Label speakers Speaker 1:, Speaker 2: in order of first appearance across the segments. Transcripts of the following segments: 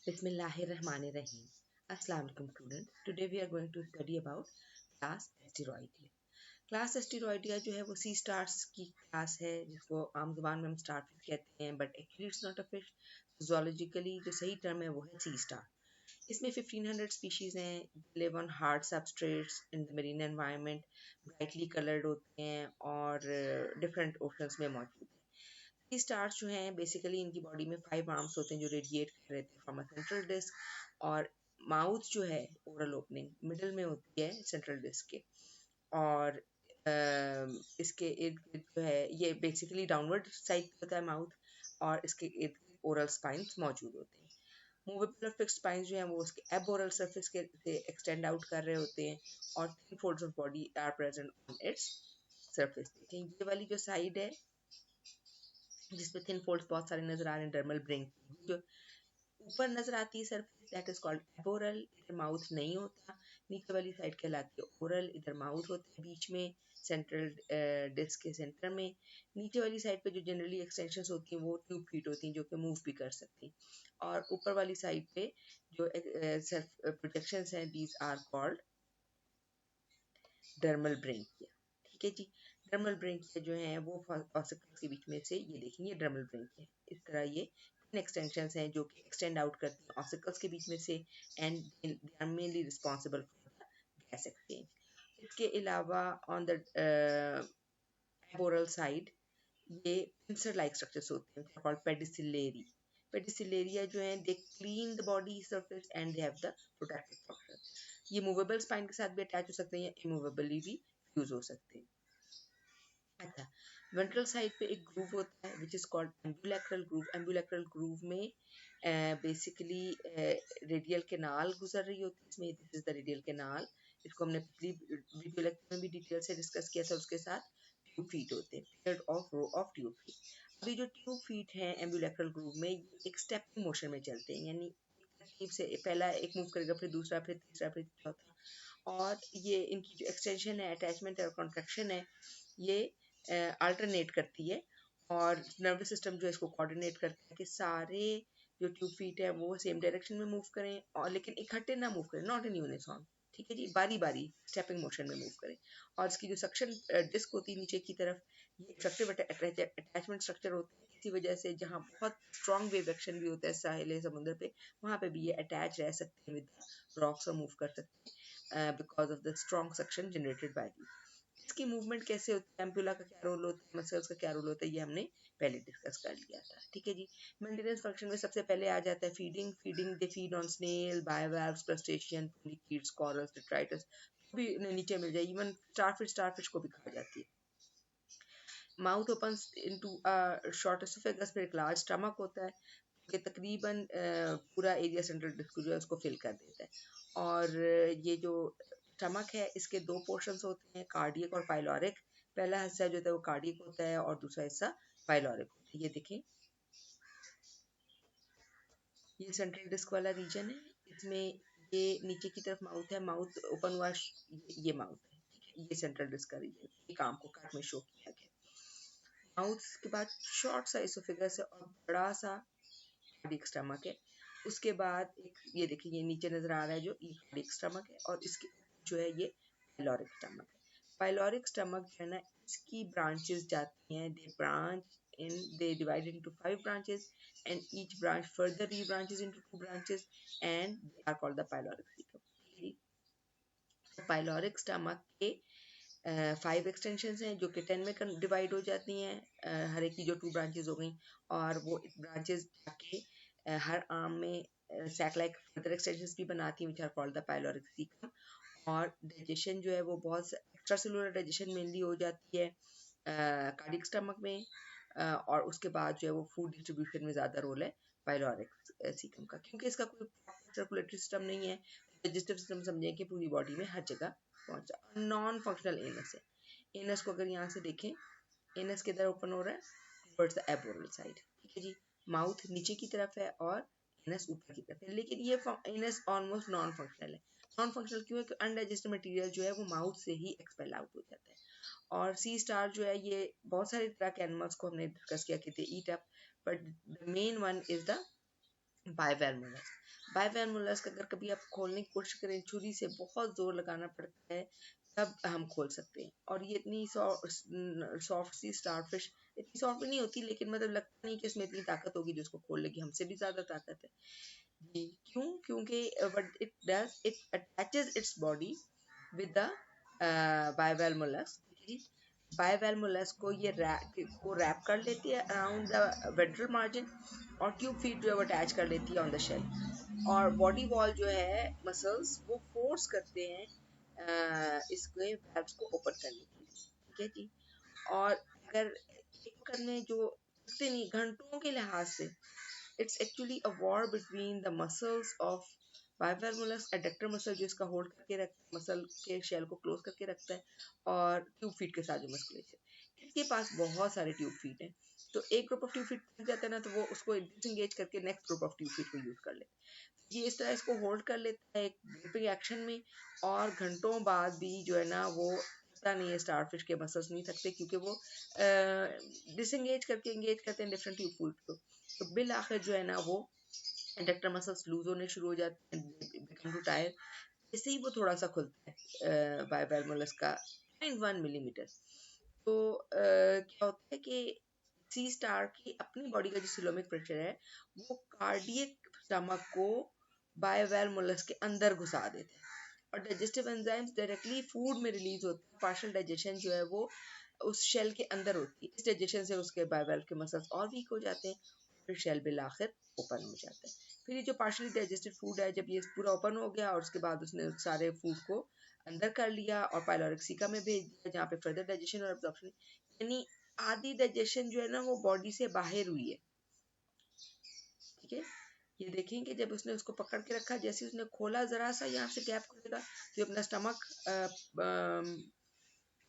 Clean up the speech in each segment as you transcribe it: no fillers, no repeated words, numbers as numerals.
Speaker 1: Bismillahirrahmanirrahim. Assalamu alaikum students. Today we are going to study about class Asteroidea. Class Asteroidea जो है वो सी stars की class है, जिसको आम जुबान में हम स्टारफिश कहते हैं, but actually it's not a fish. Zoologically जो सही टर्म है वो है सी स्टार. इसमें 1500 स्पीशीज हैं. Live on hard substrates in the marine environment. Brightly coloured होते हैं और डिफरेंट ओशंस में मौजूद हैं. सी स्टार्स जो हैं बेसिकली इनकी बॉडी में 5 आर्म्स होते हैं जो रेडिएट कर रहे थे फ्रॉम अ सेंट्रल डिस्क. और माउथ जो है ओरल ओपनिंग मिडिल में होती है सेंट्रल डिस्क के. और इसके इर्द गिर्द जो है ये बेसिकली डाउनवर्ड साइड पे होता है माउथ. और इसके इर्द ओरल स्पाइन्स मौजूद होते हैं. मूवेबल और फिक्स्ड स्पाइन्स जो हैं वो उसके एब ओरल सरफेस के से एक्सटेंड आउट कर रहे होते हैं. और thin folds of body are present on its surface. देखें ये वाली जो साइड है जिसमें थिन फोल्ड्स बहुत सारे नजर आ रहे हैं डर्मल ब्रिंग. जो ऊपर नजर आती है surface that is called aboral. इधर माउथ नहीं होता. नीचे वाली साइड कहलाती है ओरल. इधर माउथ होता है बीच में सेंट्रल डिस्क के सेंटर में. नीचे वाली साइड पे जो जनरली एक्सटेंशंस होती हैं वो ट्यूब फीट होती हैं जो कि मूव भी कर सकती हैं. और ऊपर वाली साइड पे जो सेल्फ प्रोजेक्शंस हैं दीज आर कॉल्ड डर्मल ब्रेंकिया. ठीक है जी. डर्मल ब्रेंकिया जो है वो ऑसिकल्स के बीच में से ये देखेंगे डर्मल ब्रेंकिया. इस तरह ये एक्सटेंशंस हैं जो कि एक्सटेंड आउट करती हैं ऑसिकल्स के बीच में से. And they are mainly responsible for the gas exchange. इसके अलावा ऑन द एबोरल साइड ये पिंसर लाइक स्ट्रक्चर्स होते हैं कॉल्ड पेडिसिलेरी. पेडिसिलेरिया जो है they clean the body surface and they have the protective function. ये मूवेबल स्पाइन के साथ भी अटैच हो सकते हैं या इमूवेबली भी यूज हो सकते हैं. अच्छा. वेंट्रल साइड पे एक ग्रूव होता है which is called ambulacral groove. Ambulacral groove में बेसिकली रेडियल कैनाल गुजर रही होती है. इसमें this is the radial canal. इसको हमने पिछली वीडियो लेक्चर में भी डिटेल से डिस्कस किया था. उसके साथ ट्यूब फीट होते हैं. Paired of row of tube feet. अभी जो ट्यूब फीट हैं एम्बुलेक्रल ग्रूव में एक स्टेपिंग मोशन में चलते हैं. यानी तरतीब से पहला एक मूव करेगा फिर दूसरा फिर तीसरा फिर चौथा. और ये इनकी जो एक्सटेंशन है अटैचमेंट और कॉन्ट्रैक्शन है ये अल्टरनेट करती है. और नर्वस सिस्टम जो है इसको कोऑर्डिनेट करता है कि सारे जो ट्यूब फीट है वो सेम डायरेक्शन में मूव करें और लेकिन इकट्ठे ना मूव करें. Not in unison. ठीक है जी. बारी बारी स्टेपिंग मोशन में मूव करें. और इसकी जो सक्शन डिस्क होती है नीचे की तरफ ये एक्सेप्टिव अटैचमेंट स्ट्रक्चर होता है. इसी वजह से जहाँ बहुत स्ट्रॉन्ग वेव एक्शन भी होता है साहिल समुद्र पे वहाँ पे भी ये अटैच रह सकते हैं विद रॉक्स और मूव कर सकते हैं because of the strong suction generated by the. इसकी मूवमेंट कैसे होती है एम्पुला का क्या रोल होता है मसल्स का क्या रोल होता है ये हमने पहले डिस्कस कर लिया था. ठीक है जी. मेंटेनेंस फंक्शन में सबसे पहले आ जाता है feeding. Feeding they feed on snail bivalves crustaceans polychaetes corals detritus भी नीचे मिल जाए. इवन स्टारफिश को भी खा जाती है. Mouth open into short oesophagus. फिर एक लार्ज स्टमक होता है कि तकरीबन पूरा एरिया सेंट्रल डिस्क जो है उसको फिल कर देता है. और ये जो स्टमक है इसके दो पोर्शंस होते हैं कार्डियक और पाइलोरिक. पहला हिस्सा जो होता है वो कार्डियक होता है और दूसरा हिस्सा पाइलोरिक होता है. ये देखें ये सेंट्रल डिस्क वाला रीजन है. इसमें ये नीचे की तरफ माउथ है. माउथ ओपन हुआ ये माउथ है. ठीक है. ये सेंट्रल डिस्क का रीजन एक आम को काट में शो किया गया. माउथ के बाद शॉर्ट सा इसोफेगस है और बड़ा सा कार्डियक स्टमक है. उसके बाद एक ये देखिए ये नीचे नजर आ रहा है जो ये कार्डियक स्टमक है और इसके जो है ये पाइलोरिक स्टमक है. पाइलोरिक स्टमक जो है ना इसकी ब्रांचेस जाती हैं. दे branch in they divide into 5 branches and each branch further rebranches into 2 branches and they are called the pyloric cecum. Pyloric stomach के 5 एक्सटेंशन हैं जो कि 10 में डिवाइड हो जाती हैं. हर एक की जो 2 ब्रांचेस हो गई और वो ब्रांचेस जाके हर आर्म में सैक लाइक फर्दर एक्सटेंशंस भी बनाती हैं which are called the pyloric caecum. और डाइजेशन जो है वो बहुत एक्स्ट्रा सेलुलर डाइजेशन मेनली हो जाती है कार्डियक स्टमक में. और उसके बाद जो है वो फूड डिस्ट्रीब्यूशन में ज़्यादा रोल है पाइलोरिक सीकम का क्योंकि इसका कोई सर्कुलेटरी सिस्टम नहीं है. डाइजेस्टिव सिस्टम समझें कि पूरी बॉडी में हर जगह पहुंचा. नॉन फंक्शनल एनस है. एनस को अगर यहाँ से देखें एनस किधर ओपन हो रहा है टुवर्ड्स द एबोरल साइड. ठीक है जी. माउथ नीचे की तरफ है और एनस ऊपर की तरफ है. लेकिन ये एनस ऑलमोस्ट नॉन फंक्शनल है. नॉन फंक्शनल क्यों है? अनडाइजेस्टेड मटेरियल जो है वो माउथ से ही एक्सपेल आउट हो जाता है. और सी स्टार जो है ये बहुत सारे तरह के एनिमल्स को हमने डिस्कस किया कि they eat up but the main one is the bivalve mollusc. Bivalve mollusc अगर कभी आप खोलने की कोशिश करें, छुरी से बहुत जोर लगाना पड़ता है, तब हम खोल सकते हैं। और ये इतनी सॉफ्ट सी स्टारफिश, इतनी सॉफ्ट भी नहीं होती, लेकिन मतलब लगता नहीं कि इसमें इतनी ताकत होगी जिसको खोल लेगी, हमसे भी ज्यादा ताकत है जी। क्यों? क्योंकि what it does, it attaches its body with the bivalve mollusc जी। बाइवेल मोलस्क को ये रैप कर लेती है अराउंड द वेंट्रल मार्जिन, और ट्यूब फीट जो है वो अटैच कर लेती है ऑन द शेल। और बॉडी वॉल जो है मसल्स वो फोर्स करते हैं इसके वेल्व्स को ओपन करने के लिए, ठीक है जी। और अगर एक वक्त में जो नहीं घंटों के लिहाज से, it's actually a war between the muscles of bivalve mollusc, adductor muscle जो इसका होल्ड करके रखता है, मसल के शेल को क्लोज करके रखता है, और ट्यूब फीट के साथ जो मस्कुलेशन, इसके पास बहुत सारे ट्यूब फीट हैं। तो एक ग्रुप ऑफ ट्यूब फीट थक जाता है ना, तो वो उसको डिसंगेज करके next group of tube feet को यूज कर लेते हैं। ये इस तरह इसको होल्ड कर लेता है एक ग्रिपिंग एक्शन में, और घंटों बाद भी जो है ना वो थकता नहीं है, स्टारफिश के मसल्स नहीं थकते, क्योंकि वो डिसंगेज करके एंगेज करते हैं डिफरेंट ट्यूब फीट को। तो बिल आखिर जो है ना वो एडेक्टर मसल्स लूज होने शुरू हो जाते हैं, बिकम टू टायर। इससे ही वो थोड़ा सा खुलता है बाइवेल मोलस्क का 0.1 मिलीमीटर। तो क्या होता है कि सी स्टार की अपनी बॉडी का जो सिलोमिक प्रेशर है, वो कार्डियक स्टमक को बाइवेल मोलस्क के अंदर घुसा देता है, और डाइजेस्टिव एंजाइम्स डायरेक्टली फूड में रिलीज होते हैं। पार्शियल डाइजेशन जो है वो उस शेल के अंदर होती है। इस डाइजेशन से उसके बाइवेल के मसल्स और वीक हो जाते हैं, फिर शेल बिल आखिर ओपन हो जाता है। फिर ये जो पार्शियली डाइजेस्टेड फूड है, जब ये पूरा ओपन हो गया और उसके बाद उसने सारे फूड को अंदर कर लिया और पाइलोरिक सीका में भेज दिया, जहाँ पे फर्दर डाइजेशन और एब्जॉर्प्शन, यानी आधी डाइजेशन जो है ना वो बॉडी से बाहर हुई है, ठीक है। ये देखेंगे जब उसने उसको पकड़ के रखा, जैसे उसने खोला, जरा सा यहाँ से गैप खुलेगा, तो अपना स्टमक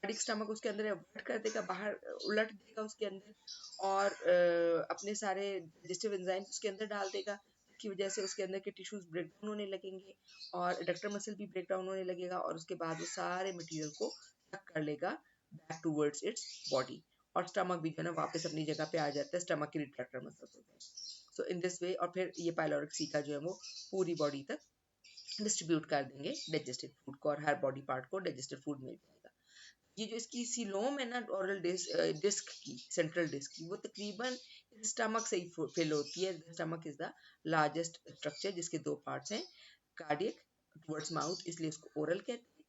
Speaker 1: स्टमक उसके अंदर अवॉइड कर देगा, बाहर उलट देगा उसके अंदर, और अपने सारे डाइजेस्टिव एंजाइम्स उसके अंदर डाल देगा, की वजह से उसके अंदर के टिश्यूज ब्रेक डाउन होने लगेंगे, और एडक्टर मसल भी ब्रेक डाउन होने लगेगा, और उसके बाद वो सारे मटेरियल को सक कर लेगा बैक टूवर्ड्स इट्स बॉडी, और स्टमक भी जो है ना वापस अपनी जगह पे आ जाता है, स्टमक के रिट्रैक्टर मसल्स होते हैं। सो इन दिस वे, और फिर ये पाइलोरिक सीका जो है वो पूरी बॉडी तक डिस्ट्रीब्यूट कर देंगे डाइजेस्टेड फूड को, और हर बॉडी पार्ट को डाइजेस्टेड फूड मिल जाएगा। ये जो इसकी सीलोम है ना ओरल डिस्क की, सेंट्रल डिस्क की, वो तकरीबन स्टमक से ही फिल होती है। Stomach is the largest structure, जिसके दो पार्ट्स हैं, कार्डियक टुवर्ड्स माउथ, इसलिए उसको ओरल कहते हैं,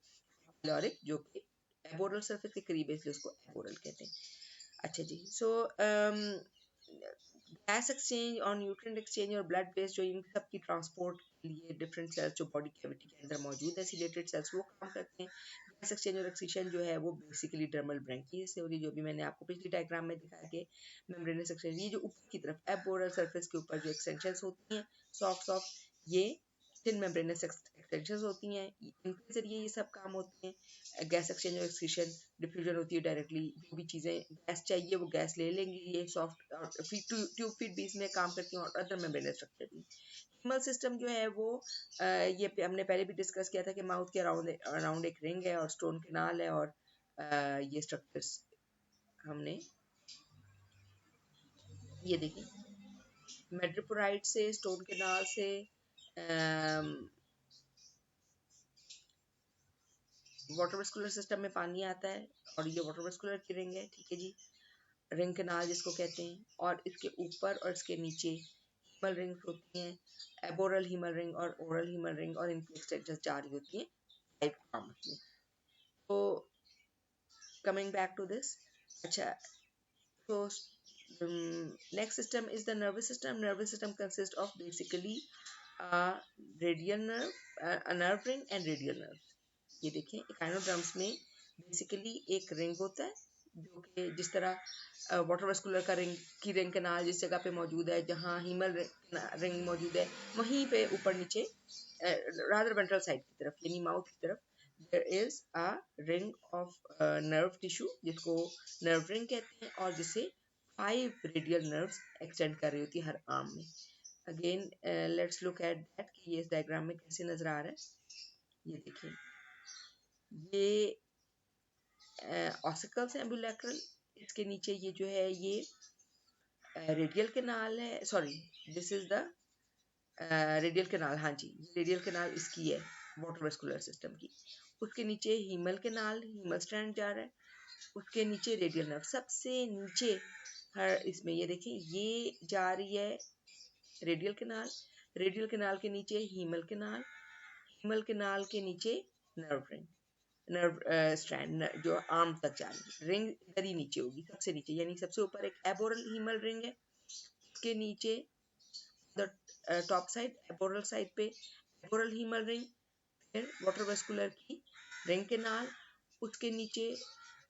Speaker 1: पाइलोरिक जो कि एबोरल सरफेस के करीब है, इसलिए उसको एबोरल कहते हैं। अच्छा जी। सो गैस एक्सचेंज और न्यूट्रिएंट एक्सचेंज और ब्लड बेस्ड जो इन सब की ट्रांसपोर्ट के लिए डिफरेंट सेल्स जो बॉडी कैविटी के अंदर मौजूद है, सिलेटेड सेल्स, वो काम करते हैं। गैस एक्सचेंज और एक्सक्रीशन जो है वो बेसिकली डर्मल ब्रैंकिया से हो रही, जो भी मैंने आपको पिछली डायग्राम में दिखाया कि मेम्ब्रेनस एक्सचेंज, ये जो ऊपर की तरफ एबोरल सरफेस के ऊपर जो एक्सटेंशंस होती हैं सॉफ्ट सॉफ्ट, ये थिन मेम्ब्रेनस एक्सटेंशंस होती हैं, इनके जरिए ये सब काम होते हैं। गैस एक्सचेंज और एक्सक्रीशन, डिफ्यूजन होती है डायरेक्टली, जो भी चीज़ें गैस चाहिए वो गैस ले लेंगी, ये सॉफ्ट और ट्यूब फीट भी इसमें काम करती हैं, और अदर मेम्ब्रेनस स्ट्रक्चर भी। हिमल सिस्टम जो है वो ये हमने पहले भी डिस्कस किया था कि माउथ के अराउंड अराउंड एक रिंग है और स्टोन कैनाल है, और ये स्ट्रक्चर्स हमने ये देखिए, मेट्रोपोराइट से, स्टोन कैनाल से, वाटर वेस्कुलर सिस्टम में पानी आता है, और ये वाटर वेस्कुलर की रिंग है, ठीक है जी, रिंग कैनाल जिसको कहते हैं। और इसके ऊपर और इसके नीचे हीमल रिंग्स होती हैं, एबोरल हीमल रिंग और ओरल हीमल रिंग, और इनकी एक्सटेंशन जारी होती हैं पाइप आर्म्स में। तो कमिंग बैक टू दिस, अच्छा, तो next system is the nervous system. Nervous system consists of basically a radial nerve, a nerve ring and radial nerve. ये देखें, एकाइनोड्रम्स में बेसिकली एक रिंग होता है, जो कि जिस तरह वाटर वेस्कुलर का रिंग कैनाल जिस जगह पे मौजूद है, जहाँ हीमल रिंग मौजूद है, वहीं पे ऊपर नीचे रादर वेंट्रल साइड की तरफ, यानी माउथ की तरफ, there is a ring of nerve tissue, जिसको नर्व रिंग कहते हैं, और जिसे 5 रेडियल नर्व्स एक्सटेंड कर रही होती है हर आर्म में। Again let's look at that कि ये इस डायग्राम में कैसे नजर आ रहा है। ये देखिए, ये ऑसिकल्स हैं बिलैटरल, इसके नीचे ये जो है ये रेडियल कैनाल है, sorry, this is the radial canal, हाँ जी, रेडियल कैनाल इसकी है वाटर वेस्कुलर सिस्टम की। उसके नीचे हीमल कैनाल, हीमल स्ट्रैंड जा रहा है, उसके नीचे रेडियल नर्व सबसे नीचे। हर इसमें ये देखिए ये जा रही है रेडियल कैनाल, रेडियल कैनाल के नीचे हीमल कैनाल, हीमल कैनाल के नीचे नर्व रिंग, नर्व स्ट्रैंड जो आर्म तक जा रही है। रिंग इधर ही नीचे होगी सबसे नीचे, यानी सबसे ऊपर एक एबोरल हीमल रिंग है, उसके नीचे the top side aboral side पे एबोरल हीमल रिंग, फिर वाटर वेस्कुलर की रिंग कैनाल, उसके नीचे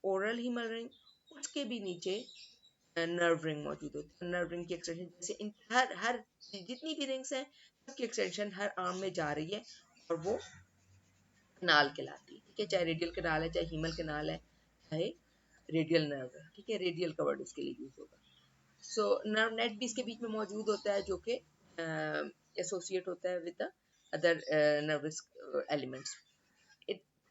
Speaker 1: ओरल हीमल रिंग, उसके भी नीचे नर्व रिंग मौजूद होती है। नर्व रिंग की एक्सटेंशन जैसे इन हर हर जितनी भी रिंग्स हैं सबकी एक्सटेंशन हर आर्म में जा रही है और वो कनाल कहलाती है, ठीक है, चाहे रेडियल कनाल है, चाहे हीमल कनाल है, चाहे रेडियल नर्व है, ठीक है, रेडियल का वर्ड उसके लिए यूज होगा। सो नर्व नेट भी इसके बीच में मौजूद होता है जो कि एसोसिएट होता है with the other nervous elements.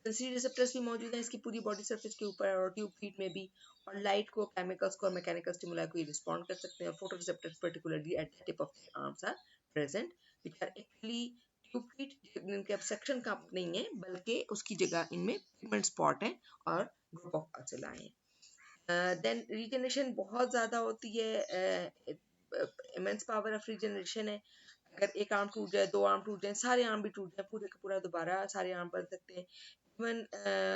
Speaker 1: Sensory receptors भी मौजूद हैं इसकी पूरी बॉडी सरफेस के ऊपर और ट्यूब फीट में भी, और लाइट को, केमिकल्स को और मैकेनिकल स्टिमुलाई को ये रिस्पॉन्ड कर सकते हैं। और photo receptors particularly at the tip of the arms are present which are actually tube feet, जिनके अब सेक्शन का नहीं है बल्कि उसकी जगह इनमें पिगमेंट स्पॉट है और ग्रुप ऑफ आसिलाए हैं। देन रीजनरेशन बहुत ज़्यादा होती है, इमेंस पावर ऑफ रीजनरेशन है। अगर एक आर्म टूट जाए, दो आर्म टूट जाए, सारे आर्म भी टूट जाए, पूरे का पूरा दोबारा सारे आर्म बन सकते हैं। इवन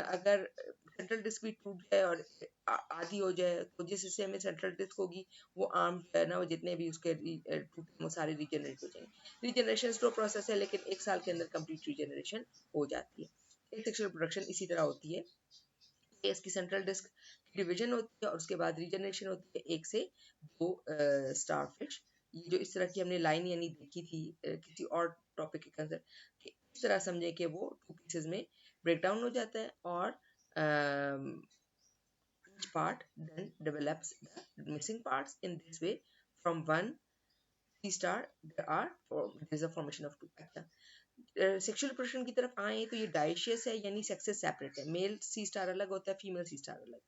Speaker 1: अगर सेंट्रल डिस्क भी टूट जाए और आधी हो जाए तो जिस हिस्से में सेंट्रल डिस्क होगी वो आर्म जो है ना, वो जितने भी उसके टूटे वो सारे रीजनरेट हो जाएंगे। रीजनरेशन स्लो प्रोसेस है लेकिन एक साल के अंदर कंप्लीट रीजनरेशन हो जाती है। सेक्सुअल प्रोडक्शन इसी तरह होती है, इसकी सेंट्रल डिस्क डिवीजन होती है और उसके बाद रीजनरेशन होती है एक से दो स्टारफिश। ये जो इस तरह की हमने लाइन यानी देखी थी किसी और टॉपिक के अंदर, कि इस तरह समझे कि वो टू पीसेस में ब्रेक डाउन हो जाता है और each part then develops the missing parts. In this way, from one C star there is a formation of two. अच्छा, सेक्सुअल प्रोडक्शन की तरफ आए तो ये डाइशियस है, यानी सेक्सेस सेपरेट है। मेल सी स्टार अलग होता है, फीमेल सी स्टार अलग,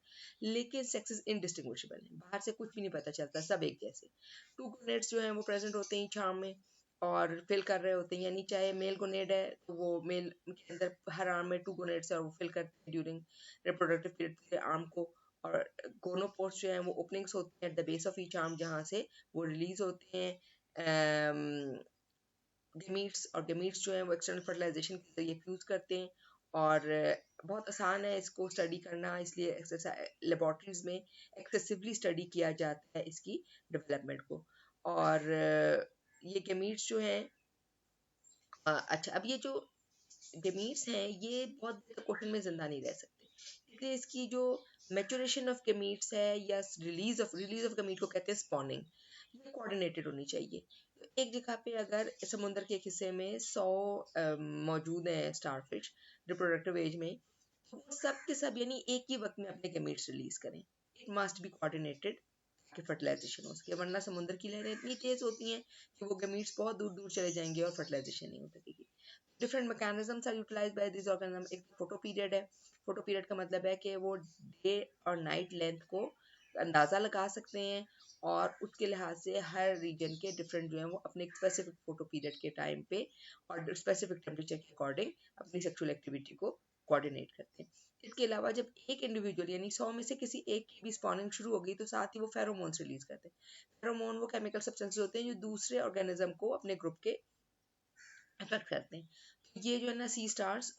Speaker 1: लेकिन सेक्सेस इनडिस्टिंग्विशेबल है, बाहर से कुछ भी नहीं पता चलता, सब एक जैसे। टू गोनेड्स जो हैं वो प्रेजेंट होते हैं चार्म में और फिल कर रहे होते हैं, यानी चाहे मेल गोनेड है तो वो मेल के अंदर हर आर्म में टू गोनेड्स है और वो फिल करते हैं ड्यूरिंग रिप्रोडक्टिव पीरियड पूरे आर्म को। और गोनोपोर्स जो है वो ओपनिंग्स होती हैं at the base of each arm, जहाँ से वो रिलीज होते हैं गेमीट्स, और गेमीट्स जो है वो एक्सटर्नल फर्टिलाइजेशन के जरिए फ्यूज करते हैं। और बहुत आसान है इसको स्टडी करना, इसलिए लेबोरेटरीज में एक्सेसिवली स्टडी किया जाता है इसकी डेवलपमेंट को। और ये गेमीट्स जो हैं अच्छा, अब ये जो गेमीट्स हैं ये बहुत क्वेश्चन में जिंदा नहीं रह सकते, इसलिए इसकी जो मैच्योरेशन ऑफ गेमीट्स है या रिलीज ऑफ गेमीट को कहते हैं स्पॉनिंग, ये कोऑर्डिनेटेड होनी चाहिए। तो एक जगह पे अगर समुद्र के एक हिस्से में 100 मौजूद हैं स्टारफिश रिप्रोडक्टिव एज में, तो वो सब के सब यानी एक ही वक्त में अपने गेमीट्स रिलीज करें। इट मस्ट बी कोऑर्डिनेटेड कि फर्टिलाइजेशन हो सके, वरना समुद्र की लहरें इतनी तेज होती हैं कि वो गेमीट्स बहुत दूर दूर चले जाएंगे और फर्टिलाइजेशन नहीं हो सकेगी। Different mechanisms are utilised by this organism. एक फोटो पीरियड है, फोटो पीरियड का मतलब है कि वो डे और नाइट लेंथ को अंदाज़ा लगा सकते हैं और उसके लिहाज से हर रीजन के डिफरेंट जो हैं वो अपने स्पेसिफिक फोटो पीरियड के टाइम पे और स्पेसिफिक टेम्परेचर के अकॉर्डिंग अपनी सेक्सुअल एक्टिविटी को कोऑर्डिनेट करते हैं। इसके अलावा जब एक इंडिविजुअल यानी 100 में से किसी एक की भी स्पॉनिंग शुरू हो गई तो साथ ही वो फेरोमोन्स रिलीज करते हैं। फेरोमोन वो केमिकल सब्सटेंसेस होते हैं जो दूसरे ऑर्गेनिज्म को अपने ग्रुप के अफेक्ट करते हैं। तो ये जो है ना सी स्टार्स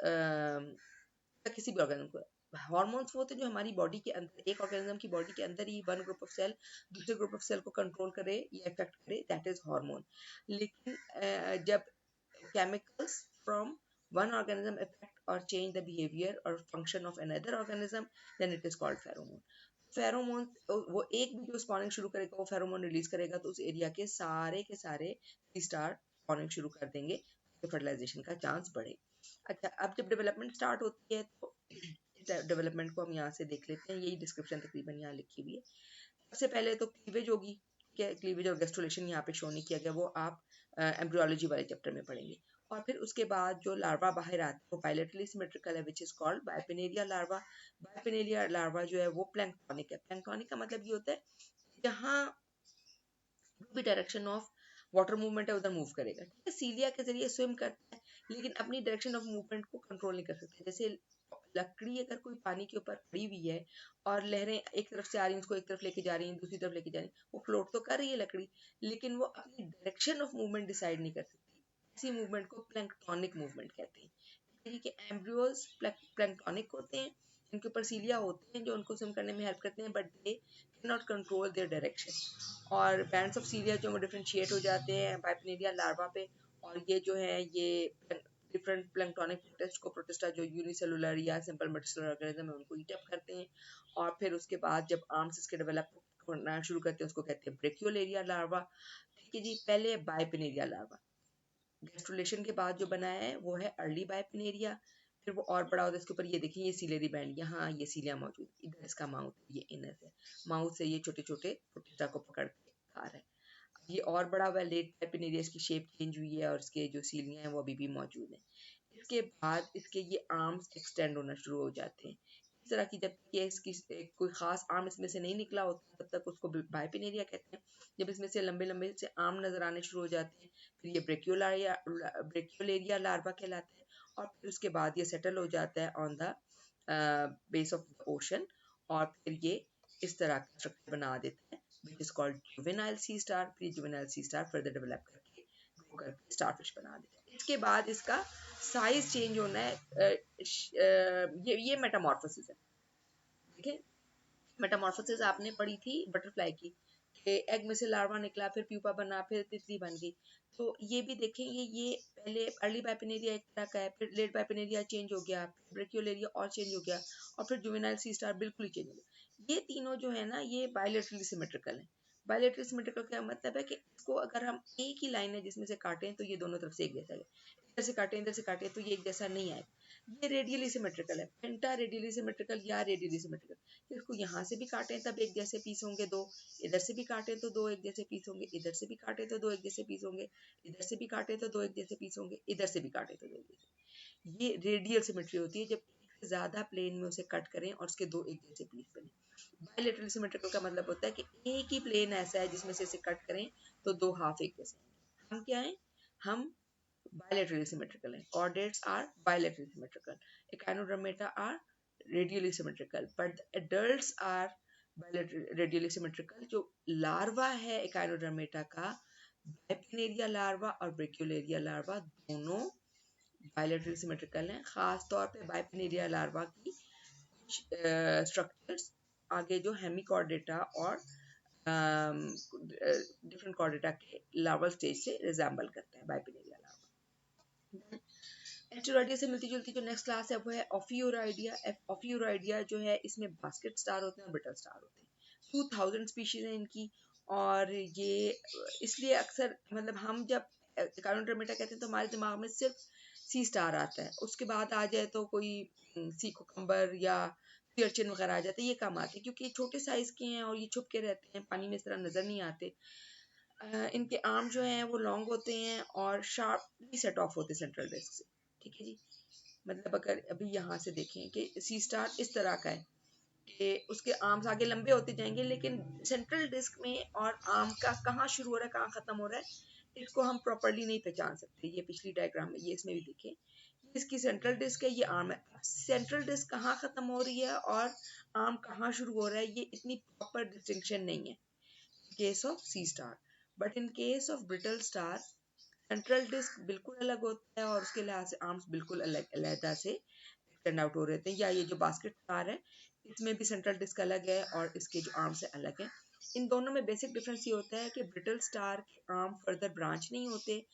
Speaker 1: किसी भी ऑर्गेनिज्म को, हार्मोन्स वो होते हैं जो हमारी बॉडी के अंदर, एक ऑर्गेनिज्म की बॉडी के अंदर ही वन ग्रुप ऑफ सेल दूसरे ग्रुप ऑफ सेल को कंट्रोल करे या इफेक्ट करे, दैट इज हार्मोन। लेकिन जब chemicals from one organism affect or change the behavior or function of another organism, then it is called pheromone. Pheromone वो एक भी जो स्पॉनिंग शुरू करेगा वो फेरोमोन रिलीज करेगा तो उस एरिया के सारे स्टार स्पॉनिंग शुरू कर देंगे, फर्टिलाइजेशन का चांस बढ़े। अच्छा, अब जब डेवलपमेंट स्टार्ट होती है तो डेवलपमेंट को हम यहाँ से देख लेते हैं, यही डिस्क्रिप्शन तकरीबन यहाँ लिखी हुई है। सबसे पहले तो क्लीवेज होगी, क्या क्लीवेज और गैस्ट्रुलेशन यहाँ पे शो नहीं किया गया, वो आप एम्ब्रियोलॉजी वाले चैप्टर में पढ़ेंगे। और फिर उसके बाद जो लार्वा बाहर आता है वो बायलेटरली सिमेट्रिकल है which is called bipinnaria larva. Bipinnaria larva जो है वो प्लैंक्टोनिक है। प्लैंक्टोनिक का मतलब ये होता है जहाँ भी डायरेक्शन ऑफ वाटर मूवमेंट है उधर मूव करेगा, ठीक है। सीलिया के जरिए स्विम करता है लेकिन अपनी डायरेक्शन ऑफ मूवमेंट को कंट्रोल नहीं कर सकता। जैसे लकड़ी अगर कोई पानी के ऊपर खड़ी हुई है और लहरें एक तरफ से आ रही हैं, उसको एक तरफ लेके जा रही हैं, दूसरी तरफ लेके जा रही हैं, वो फ्लोट तो कर रही है लकड़ी, लेकिन वो अपनी डायरेक्शन ऑफ मूवमेंट डिसाइड नहीं कर सकती। इसी मूवमेंट को प्लैंक्टोनिक मूवमेंट कहते हैं। कि एम्ब्रियोज प्लैंक्टोनिक होते हैं, इनके ऊपर सीलिया होते हैं जो उनको स्विम करने में हेल्प करते हैं, but they can not control their direction. और बैंड्स ऑफ सीलिया जो डिफरेंशिएट हो जाते हैं बाइपनेरिया लार्वा पे, और ये जो है ये डिफरेंट प्लैंक्टोनिक प्रोटिस्ट को प्रोटिस्टा जो यूनिसेलुलर या सिंपल मेडिसलर ऑर्गेनिज्म है उनको ईट अप करते हैं। और फिर उसके बाद जब आर्म्स इसके डेवलप करना शुरू करते हैं उसको कहते हैं ब्रेकियोलेरिया लार्वा, ठीक है जी। पहले बाइपनेरिया लार्वा, गैस्ट्रुलेशन के बाद जो बना है वो है अर्ली बाइपनेरिया। फिर वो और बड़ा होता है, इसके ऊपर ये देखिए ये सीलेरी बैंड, यहाँ ये सीलिया मौजूद, इधर इसका माउथ, ये इनर है, माउथ से ये छोटे छोटे प्रोटिस्टा को पकड़ के खा रहा है। ये और बड़ा हुआ लेट बाइपनेरिया, इसकी शेप चेंज हुई है और इसके जो सीलियां हैं वो अभी भी मौजूद हैं। इसके बाद इसके ये आर्म्स एक्सटेंड होना शुरू हो जाते हैं। इस तरह की जब ये इसकी कोई खास आर्म इसमें से नहीं निकला होता तब तक उसको बाइपिनेरिया कहते हैं। जब इसमें से लंबे लंबे से आर्म नजर आने शुरू हो जाते हैं फिर ये ब्रेकियोलेरिया लार्वा कहलाता है। और फिर उसके बाद ये सेटल हो जाता है on the base of the ocean, और फिर ये इस तरह का स्ट्रक्चर बना देता है which is called juvenile sea star. फिर juvenile sea star further develop करके ग्रो करके स्टारफिश बना देता है। इसके बाद इसका साइज चेंज होना है, ये मेटामॉर्फोसिस है, ठीक है। मेटामॉर्फोसिस आपने पढ़ी थी बटरफ्लाई की, कि एग में से लार्वा निकला, फिर प्यूपा बना, फिर तितली बन गई। तो ये भी देखेंगे, ये पहले अर्ली बाइपिनेरिया एक तरह का है, फिर लेट बाइपिनेरिया चेंज हो गया, ब्रेकियोलेरिया और चेंज हो गया, और फिर जुवेनाइल सी स्टार बिल्कुल ही चेंज हो गया। ये तीनों जो है ना ये बायलेटरली सिमेट्रिकल है। बायलेटरली सिमेट्रिकल का मतलब है कि इसको अगर हम एक ही लाइन है जिसमें से काटें तो ये दोनों तरफ से एक जैसा है, इधर से काटें इधर से काटें तो ये एक जैसा नहीं आएगा। ये रेडियली सिमेट्रिकल है, पेंटा रेडियली सिमेट्रिकल या रेडियली सिमेट्रिकल। इसको यहाँ से भी काटें तब एक जैसे पीस होंगे दो, इधर से भी काटें तो दो एक जैसे पीस होंगे, इधर से भी काटें तो दो एक जैसे पीस होंगे, इधर से भी काटें तो दो एक जैसे पीस होंगे, इधर से भी काटें तो दो एक जैसे। ये रेडियल सिमेट्री होती है, जब एक से ज्यादा प्लेन में उसे कट करें और उसके दो एक जैसे पीस बने। बायलेटरल सिमेट्रिकल का मतलब होता है कि एक ही प्लेन ऐसा है जिसमें से इसे कट करें तो दो हाफ एक जैसे हैं। हम क्या हैं, हम bilaterally symmetrical हैं। Chordates are bilaterally symmetrical. Echinodermata are radially symmetrical, but the adults are radially symmetrical. जो लार्वा है Echinodermata का, बाइपिनेरिया लार्वा और ब्रेकियोलेरिया लार्वा दोनों bilaterally symmetrical हैं। खास तौर पे बाइपिनेरिया लार्वा की स्ट्रक्चर्स आगे जो हेमिकॉर्डेटा और डिफरेंट कॉर्डेटा के लार्वल स्टेज से रिजेंबल करते हैं बाइपिनेरिया लार्वा। एस्टेरॉइडिया से मिलती जुलती जो नेक्स्ट क्लास है वो है ऑफियोराइडिया। ऑफियोराइडिया जो है इसमें बास्केट स्टार होते हैं और ब्रिटल स्टार होते हैं। 2000 स्पीशीज हैं इनकी, और ये इसलिए अक्सर मतलब हम जब एकाउंटरमेटा कहते हैं तो हमारे दिमाग में सिर्फ सी स्टार आता है, उसके बाद आ जाए तो कोई सी कोकम्बर या सी अर्चिन वगैरह आ जाते हैं, ये कम आते हैं क्योंकि छोटे साइज के हैं और ये छुप के रहते हैं, पानी में इस तरह नजर नहीं आते। इनके आर्म जो हैं वो लॉन्ग होते हैं और शार्पली सेट ऑफ होते हैं सेंट्रल डिस्क से, ठीक है जी। मतलब अगर अभी यहाँ से देखें कि सी स्टार इस तरह का है कि उसके आर्म्स आगे लंबे होते जाएंगे, लेकिन सेंट्रल डिस्क में और आर्म का कहाँ शुरू हो रहा है कहाँ खत्म हो रहा है इसको हम प्रॉपरली नहीं पहचान सकते। ये पिछली डायग्राम में ये इसमें भी देखें, इसकी सेंट्रल डिस्क है, ये आर्म है। सेंट्रल डिस्क कहाँ खत्म हो रही है और आर्म कहाँ शुरू हो रहा है ये इतनी प्रॉपर डिस्टिंक्शन नहीं है case of sea star. But in case of brittle star central disc बिल्कुल अलग होता है और उसके लिहाज से आर्म्स बिल्कुल अलग अलग से एक्सटेंड आउट हो रहते हैं। या ये जो बास्केट स्टार है इसमें भी सेंट्रल डिस्क अलग है और इसके जो आर्म्स है अलग है। इन दोनों में बेसिक डिफरेंस ये होता है कि ब्रिटल स्टार के आर्म फर्दर ब्रांच नहीं होते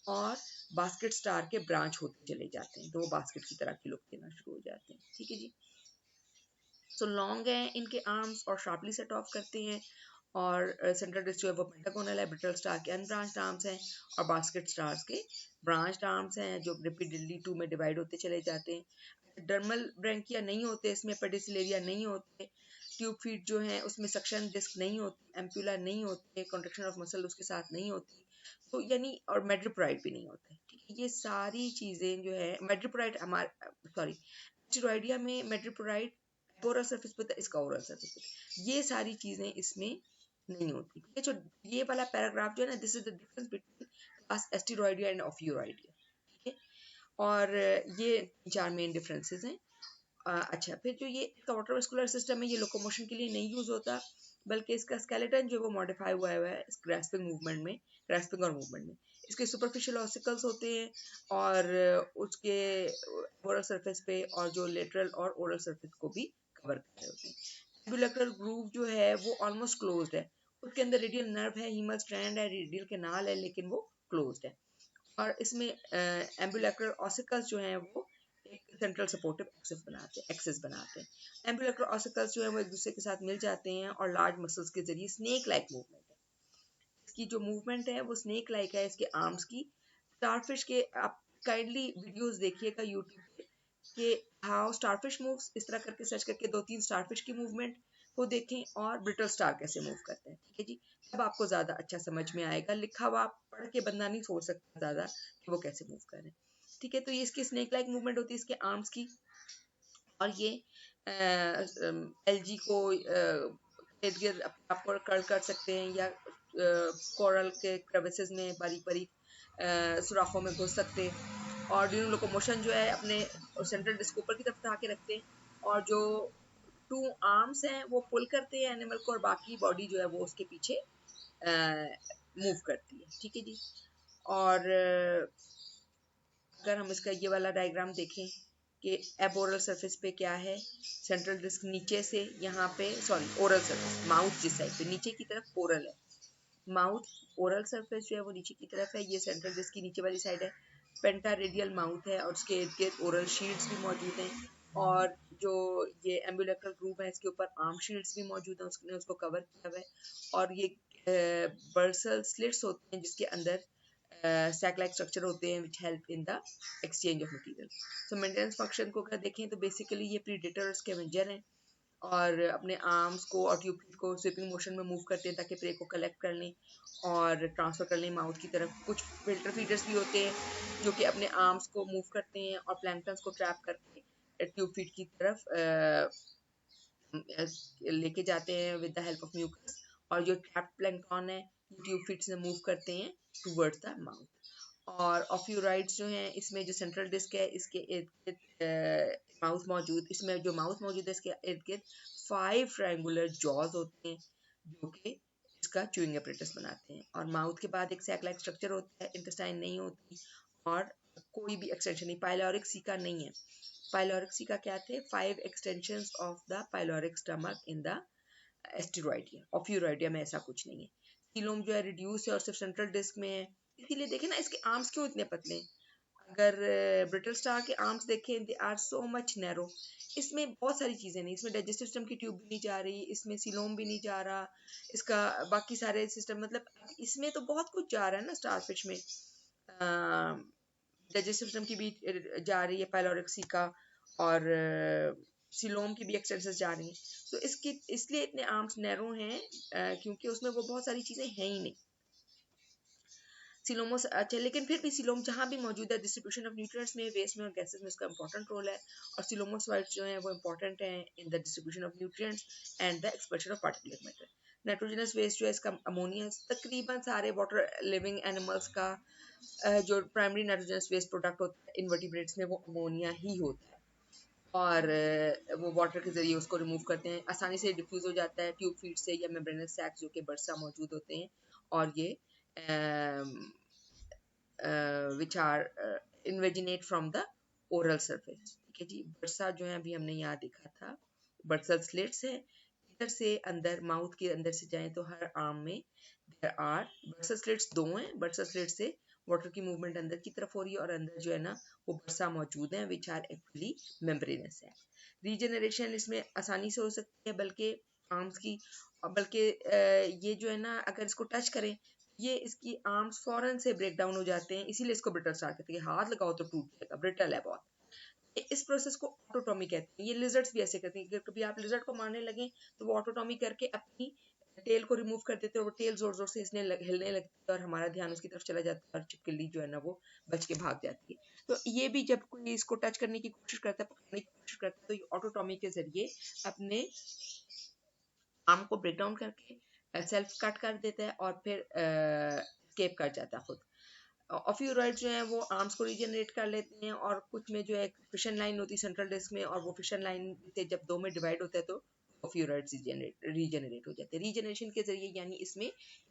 Speaker 1: और बास्केट स्टार के ब्रांच होते चले जाते हैं, दो बास्केट की तरह के लुक देना शुरू हो जाते हैं, ठीक है जी। सो लॉन्ग है इनके आर्म्स और शार्पली सेट ऑफ करते हैं, और सेंट्रल डिस्क जो है वो पेंटागोनल है। ब्रिटल स्टार के अनब्रांच्ड आर्म्स हैं और बास्केट स्टार्स के ब्रांच्ड आर्म्स हैं जो रिपीटेडली टू में डिवाइड होते चले जाते हैं। डर्मल ब्रैंकिया नहीं होते इसमें, पेडिसिलेरिया नहीं होते, ट्यूब फीट जो है उसमें सक्शन डिस्क नहीं होती, एम्पुला नहीं होते, कॉन्ट्रैक्शन ऑफ मसल उसके साथ नहीं होती, तो यानी और मेड्रिपोराइड भी नहीं होता है, ठीक है। ये सारी चीज़ें जो है मेड्रिपोराइड हमारे सॉरी स्टेरॉइडिया में मेड्रिपोराइड पोरल सरफेस पे था, इसका ओरल सरफेस पे था। ये सारी चीजें इसमें नहीं होती, ठीक है। जो ये वाला पैराग्राफ जो है ना, this is the difference between पास एस्टेरॉयडिया एंड ऑफियोरॉयडिया, ठीक है। और ये 4 मेन डिफरेंसेस हैं। अच्छा, फिर जो ये इसका वाटरवेस्कुलर सिस्टम है, ये लोकोमोशन के लिए नहीं यूज होता, बल्कि इसका स्केलेटन जो वो मॉडिफाई हुआ है ग्रास्पिंग मूवमेंट में, ग्रास्पिंग और मूवमेंट में। इसके सुपरफिशियल ऑसिकल्स होते हैं और उसके ओरल सरफेस पे और जो लेटरल और ओरल सरफेस को भी कवर कर रहे होते हैं। एम्बुलेक्रल ग्रूव जो है वो ऑलमोस्ट क्लोज्ड है, उसके अंदर रेडियल नर्व है, हीमल स्ट्रैंड है, रेडियल कैनाल है, लेकिन वो क्लोज्ड है। और इसमें एम्बुलेक्रल ऑसिकल्स जो हैं वो एक सेंट्रल सपोर्टिव एक्सिस बनाते हैं। एम्बुलेक्रल ऑसिकल्स जो है वो एक दूसरे के साथ मिल जाते हैं और लार्ज मसल्स के जरिए स्नेक लाइक मूवमेंट है। इसकी जो मूवमेंट है वो स्नेक लाइक है इसके आर्म्स की। स्टारफिश के आप काइंडली वीडियोस देखिएगा यूट्यूब पे कि हाउ स्टारफिश मूव्स, इस तरह करके सर्च करके 2-3 स्टारफिश की मूवमेंट को देखें और ब्रिटल स्टार कैसे मूव करते हैं, ठीक है जी। तब आपको ज्यादा अच्छा समझ में आएगा, लिखा हुआ पढ़ के बंदा नहीं सोच सकता ज्यादा कि वो कैसे मूव कर रहे हैं, ठीक है। तो ये इसकी स्नेक लाइक मूवमेंट होती है इसके आर्म्स की। और ये एलजी को इर्द गिर्द आपको कर्ल कर सकते हैं, या कोरल के क्रेविसेस में बारीक बारीक सुराखों में घुस सकते हैं। और ड्यूरिंग लोकोमोशन जो है अपने सेंट्रल डिस्क ऊपर की तरफ उठा के रखते हैं, और जो 2 आर्म्स हैं वो पुल करते हैं एनिमल को, और बाकी बॉडी जो है वो उसके पीछे मूव करती है, ठीक है जी। और अगर हम इसका ये वाला डायग्राम देखें कि एबोरल सरफेस पे क्या है, सेंट्रल डिस्क नीचे से यहाँ पे, सॉरी ओरल सरफेस, माउथ जिस साइड पे नीचे की तरफ ओरल है, माउथ ओरल सरफेस जो है वो नीचे की तरफ है, ये सेंट्रल डिस्क की नीचे वाली साइड है। पेंटा रेडियल माउथ है और उसके इर्द गिर्द ओरल शील्ड्स भी मौजूद हैं, और जो ये एम्बुलेक्रल ग्रूव है इसके ऊपर आर्म शील्ड्स भी मौजूद हैं, उसने उसको कवर किया हुआ है। और ये बर्सल स्लिट्स होते हैं जिसके अंदर sac like structure होते हैं which help in the exchange of material. So maintenance function को अगर देखें तो basically ये predator और scavenger हैं, और अपने आर्म्स को और ट्यूब को स्वीपिंग मोशन में मूव करते हैं ताकि प्रे को कलेक्ट कर लें और ट्रांसफर कर लें माउथ की तरफ। कुछ फिल्टर फीडर्स भी होते हैं जो कि अपने आर्म्स को मूव करते हैं और प्लैंक्टन्स को ट्रैप करके ट्यूब फीड की तरफ लेके जाते हैं with the help of mucus, और जो ट्रैप्ड प्लैंक्टन है ट्यूब फीड से मूव करते हैं टुवर्ड्स द माउथ। और ऑफ्यूराइड्स जो हैं इसमें जो सेंट्रल डिस्क है इसके इर्द गिर्द माउथ मौजूद, इसमें जो माउथ मौजूद है इसके इर्द गिर्द 5 ट्रायंगुलर जॉज होते हैं जो कि इसका च्यूइंग apparatus बनाते हैं। और माउथ के बाद एक सैक लाइक स्ट्रक्चर होता है, इंटेस्टाइन नहीं होती, और कोई भी एक्सटेंशन नहीं, पाइलोरिक सीका नहीं है। पाइलोरिक सीका क्या थे? 5 extensions of the pyloric stomach in the Asteroidea. Ophiuroidea में ऐसा कुछ नहीं है। सीलोम जो है रिड्यूस है और सिर्फ सेंट्रल डिस्क में है, इसीलिए देखें ना इसके आर्म्स क्यों इतने पतले हैं। अगर ब्रिटल स्टार के आर्म्स देखें they are so much narrow. इसमें बहुत सारी चीजें नहीं, इसमें डाइजेस्टिव सिस्टम की ट्यूब भी नहीं जा रही, इसमें सीलोम भी नहीं जा रहा, इसका बाकी सारे सिस्टम, मतलब इसमें तो बहुत कुछ जा रहा है ना स्टारफिश में। डाइजेस्टिव सिस्टम की भी जा रही है पाइलोरिक सीका, और सीलोम की भी एक्सटेंसेस जा रही हैं। तो इसकी इसलिए इतने आर्म्स नैरो हैं क्योंकि उसमें वो बहुत सारी चीजें हैं ही नहीं। सीलोमो अच्छा, लेकिन फिर भी सीलोम जहाँ भी मौजूद है डिस्ट्रीब्यूशन ऑफ न्यूट्रिएंट्स में, वेस्ट में और गैसेस में इसका इंपॉर्टेंट रोल है। और सीलोमोसाइट्स जो हैं वो इंपॉर्टेंट हैं in the distribution of nutrients and the expulsion of particular matter. Nitrogenous waste जो है इसका अमोनिया, तकरीबन सारे वाटर लिविंग एनिमल्स का जो प्राइमरी नाइट्रोजनस वेस्ट प्रोडक्ट होता है इनवर्टिब्रेट्स में वो अमोनिया ही होता है, और वो वाटर के जरिए उसको रिमूव करते हैं, आसानी से डिफ्यूज हो जाता है ट्यूब फीड से या मेम्ब्रेनस सैक्स जो कि बर्सा मौजूद होते हैं, और ये which are invaginate from the oral surface, ठीक है जी। बर्सा जो है अभी हमने यहाँ देखा था, बर्सल स्लिट्स है, इधर से अंदर माउथ के अंदर से जाएं तो हर आर्म में देयर आर बर्सल स्लिट्स, 2 हैं। बर्सल स्लिट से वाटर की मूवमेंट अंदर की तरफ हो रही है, और अंदर जो है ना वो बर्सा मौजूद है विच आर एक्चुअली मेम्ब्रेनस है। रीजनरेशन इसमें आसानी से हो सकती है, बल्कि आर्म्स की, बल्कि ये जो है ना अगर इसको टच करें ये इसकी आर्म्स फौरन से ब्रेक डाउन हो जाते हैं, इसीलिए इसको ब्रिटल स्टार कहते हैं। हाथ लगाओ तो टूट जाएगा, ब्रिटल है बहुत। इस प्रोसेस को ऑटोटॉमी कहते हैं। ये लिजर्ड्स भी ऐसे करते हैं कि कभी आप लिजर्ड को मारने लगे तो वो ऑटोटॉमी करके अपनी टेल को रिमूव कर देते हैं, और वो टेल जोर जोर से इसने हिलने लगती है और हमारा ध्यान उसकी तरफ चला जाता है और छिपकली जो है ना वो बच के भाग जाती है। तो ये भी जब कोई इसको टच करने की कोशिश करता है, पकड़ने की कोशिश करता है, तो ये ऑटोटॉमी के जरिए अपने आर्म को ब्रेक डाउन करके सेल्फ कट कर देता है और फिर स्केप कर जाता है खुद। ऑफ्यूरॉइड जो है वो आर्म्स को रीजनरेट कर लेते हैं, और कुछ में जो है फिशन लाइन होती है सेंट्रल डिस्क में, और वो फिशन लाइन से जब दो में डिवाइड होता है तो ऑफ्यूरॉइड रीजनरेट हो जाते हैं रीजनरेशन के जरिए, यानी इसमें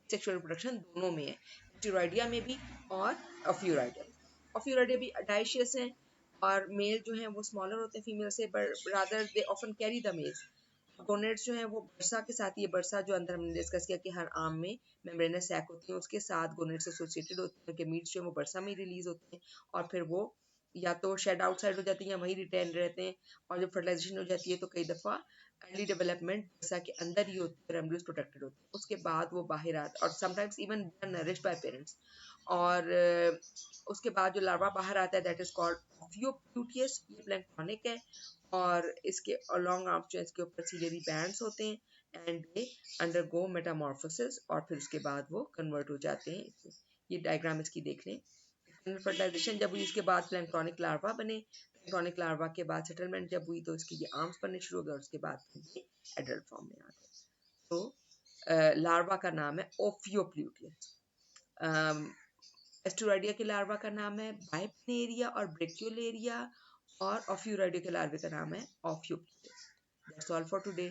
Speaker 1: सेक्सुअल रिप्रोडक्शन दोनों में है, एस्टेरॉइडिया में भी और ऑफ्यूरॉइडिया। ऑफ्यूरॉइडिया भी डाइशियस हैं, और मेल जो है वो स्मॉलर होते हैं फीमेल से, but rather they often carry the male. Gonads जो है वो बर्सा के साथ, ये बर्सा जो अंदर हमने डिस्कस किया कि हर आर्म में मेम्ब्रेनस सैक होती है, उसके साथ गोनेट्स एसोसिएटेड होते हैं, उनके मीट्स जो है वो बर्सा में रिलीज होते हैं, और फिर वो या तो शेड आउटसाइड हो जाती है या वही रिटेन रहते हैं, और जब फर्टिलाइजेशन हो जाती है तो कई दफ़ा अर्ली डेवलपमेंट बर्सा के अंदर ही होती है, एम्ब्रियोज प्रोटेक्टेड होते हैं, उसके बाद वो बाहर आते, और sometimes even nourished bye parents, और उसके बाद जो लार्वा बाहर आता है दैट इज कॉल्ड ऑफियोप्यूटियस, ये प्लैंक्टोनिक है, और इसके लॉन्ग आर्म्स जो है इसके ऊपर सीलियरी बैंड्स होते हैं, एंड दे अंडरगो मेटामॉर्फोसिस, और फिर उसके बाद वो कन्वर्ट हो जाते हैं। ये डायग्राम इसकी देख लें, फर्टिलाइजेशन जब हुई उसके बाद प्लैंक्टोनिक लार्वा बने, प्लैंक्टोनिक लार्वा के बाद सेटलमेंट जब हुई तो इसके ये आर्म्स बनने शुरू हो गए, और उसके बाद ये एडल्ट फॉर्म में आ गए। तो लार्वा का नाम है ओफियोप्लूटियस। एस्टुराइडिया के लार्वा का नाम है बाइप्नेरिया और ब्रेक्यूलेरिया, और ऑफ्यूराइडिया के लार्वे का नाम है ophiopluteus. That's all for today.